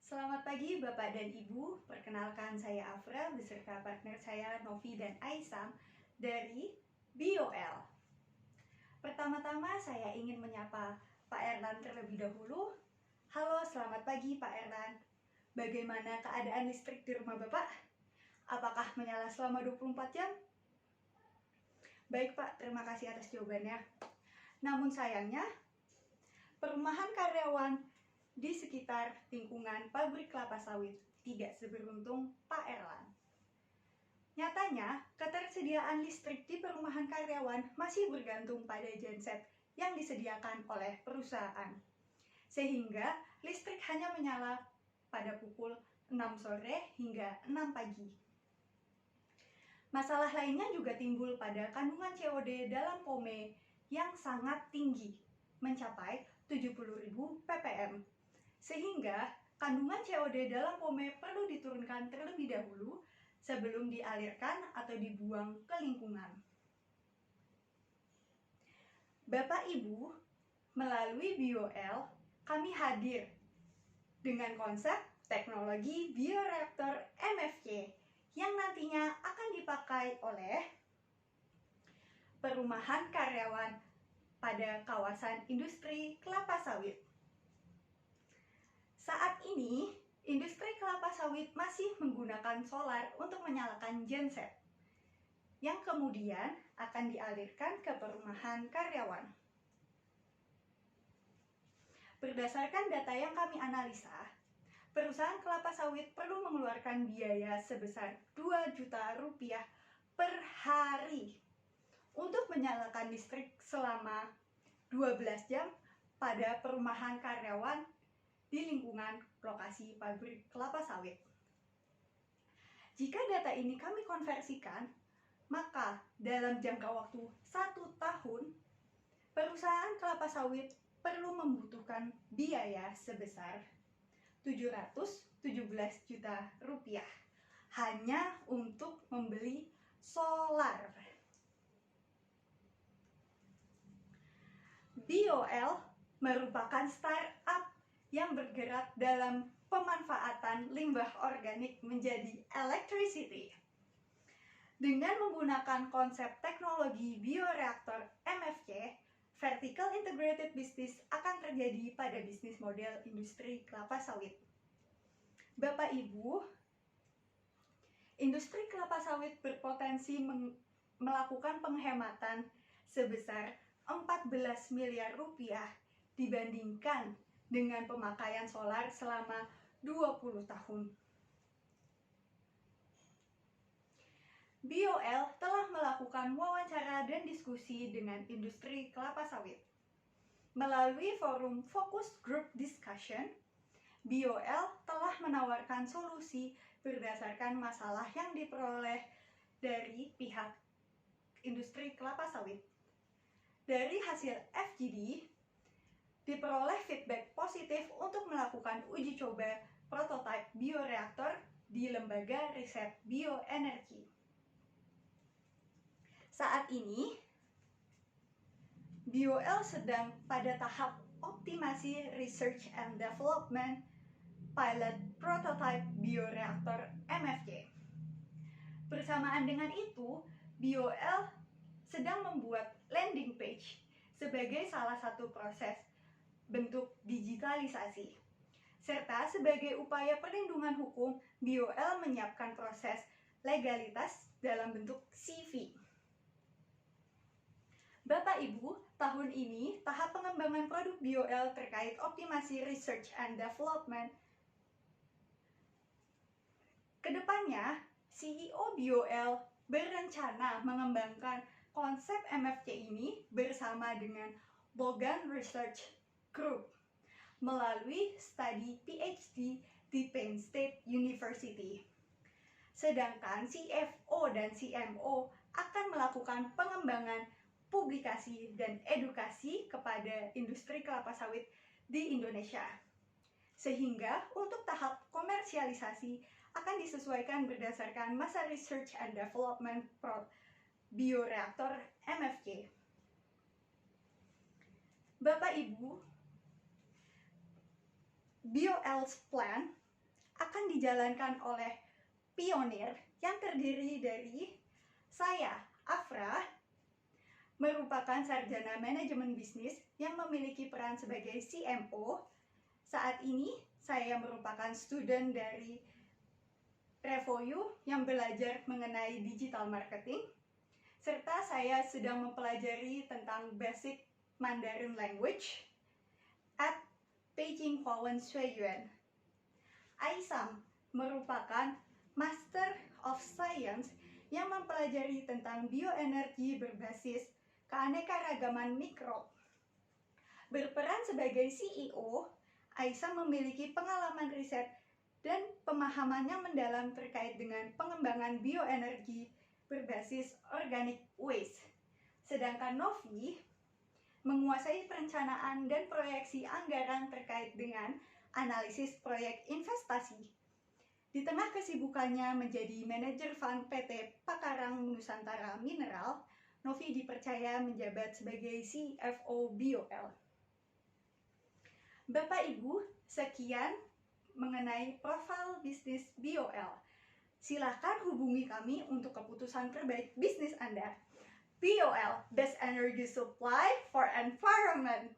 Selamat pagi Bapak dan Ibu, perkenalkan saya Afra beserta partner saya Novi dan Aisam dari BOL. Pertama-tama saya ingin menyapa Pak Erlan terlebih dahulu. Halo, selamat pagi Pak Erlan. Bagaimana keadaan listrik di rumah Bapak? Apakah menyala selama 24 jam? Baik Pak, terima kasih atas jawabannya. Namun sayangnya, perumahan karyawan di sekitar lingkungan pabrik kelapa sawit tidak seberuntung Pak Erlan. Nyatanya, ketersediaan listrik di perumahan karyawan masih bergantung pada genset yang disediakan oleh perusahaan. Sehingga listrik hanya menyala pada pukul 6 sore hingga 6 pagi. Masalah lainnya juga timbul pada kandungan COD dalam POME yang sangat tinggi, mencapai 70.000 ppm. Sehingga kandungan COD dalam POME perlu diturunkan terlebih dahulu sebelum dialirkan atau dibuang ke lingkungan. Bapak Ibu, melalui BOL, kami hadir dengan konsep teknologi bioreaktor MFC yang nantinya akan dipakai oleh perumahan karyawan pada kawasan industri kelapa sawit. Saat ini, industri kelapa sawit masih menggunakan solar untuk menyalakan genset, yang kemudian akan dialirkan ke perumahan karyawan. Berdasarkan data yang kami analisa, perusahaan kelapa sawit perlu mengeluarkan biaya sebesar 2 juta rupiah per hari untuk menyalakan listrik selama 12 jam pada perumahan karyawan di lingkungan lokasi pabrik kelapa sawit. Jika data ini kami konversikan, maka dalam jangka waktu 1 tahun, perusahaan kelapa sawit perlu membutuhkan biaya sebesar 717 juta rupiah hanya untuk membeli solar. BOL merupakan startup yang bergerak dalam pemanfaatan limbah organik menjadi electricity. Dengan menggunakan konsep teknologi bioreaktor MFC, vertical integrated business akan terjadi pada bisnis model industri kelapa sawit. Bapak Ibu, industri kelapa sawit berpotensi melakukan penghematan sebesar 14 miliar rupiah dibandingkan dengan pemakaian solar selama 20 tahun. BOL telah melakukan wawancara dan diskusi dengan industri kelapa sawit. Melalui forum Focus Group Discussion, BOL telah menawarkan solusi berdasarkan masalah yang diperoleh dari pihak industri kelapa sawit. Dari hasil FGD, diperoleh feedback positif untuk melakukan uji coba prototipe bioreaktor di Lembaga Riset Bioenergi. Saat ini, BOL sedang pada tahap optimasi research and development pilot prototype bioreaktor MFC. Bersamaan dengan itu, BOL sedang membuat landing page sebagai salah satu proses bentuk digitalisasi. Serta sebagai upaya perlindungan hukum, BOL menyiapkan proses legalitas dalam bentuk CV. Bapak Ibu, tahun ini tahap pengembangan produk BOL terkait optimasi research and development. Kedepannya, CEO BOL berencana mengembangkan konsep MFC ini bersama dengan Logan Research Group melalui studi PhD di Penn State University. Sedangkan CFO dan CMO akan melakukan pengembangan publikasi dan edukasi kepada industri kelapa sawit di Indonesia. Sehingga untuk tahap komersialisasi akan disesuaikan berdasarkan masa research and development bioreaktor MFC. Bapak Ibu, BOL's plan akan dijalankan oleh pionir yang terdiri dari saya, Afra, merupakan sarjana manajemen bisnis yang memiliki peran sebagai CMO. Saat ini saya merupakan student dari Revoyu yang belajar mengenai digital marketing, serta saya sedang mempelajari tentang basic Mandarin language at Beijing Huawen Shuiyuan. Aisam merupakan Master of Science yang mempelajari tentang bioenergi berbasis keanekaragaman mikrob. Berperan sebagai CEO, Aisam memiliki pengalaman riset dan pemahamannya mendalam terkait dengan pengembangan bioenergi berbasis organic waste. Sedangkan Novi menguasai perencanaan dan proyeksi anggaran terkait dengan analisis proyek investasi. Di tengah kesibukannya menjadi manajer fund PT Pakarang Nusantara Mineral, Novi dipercaya menjabat sebagai CFO BOL. Bapak Ibu, sekian mengenai profil bisnis BOL. Silakan hubungi kami untuk keputusan terbaik bisnis Anda. BOL, Best Energy Supply for Environment.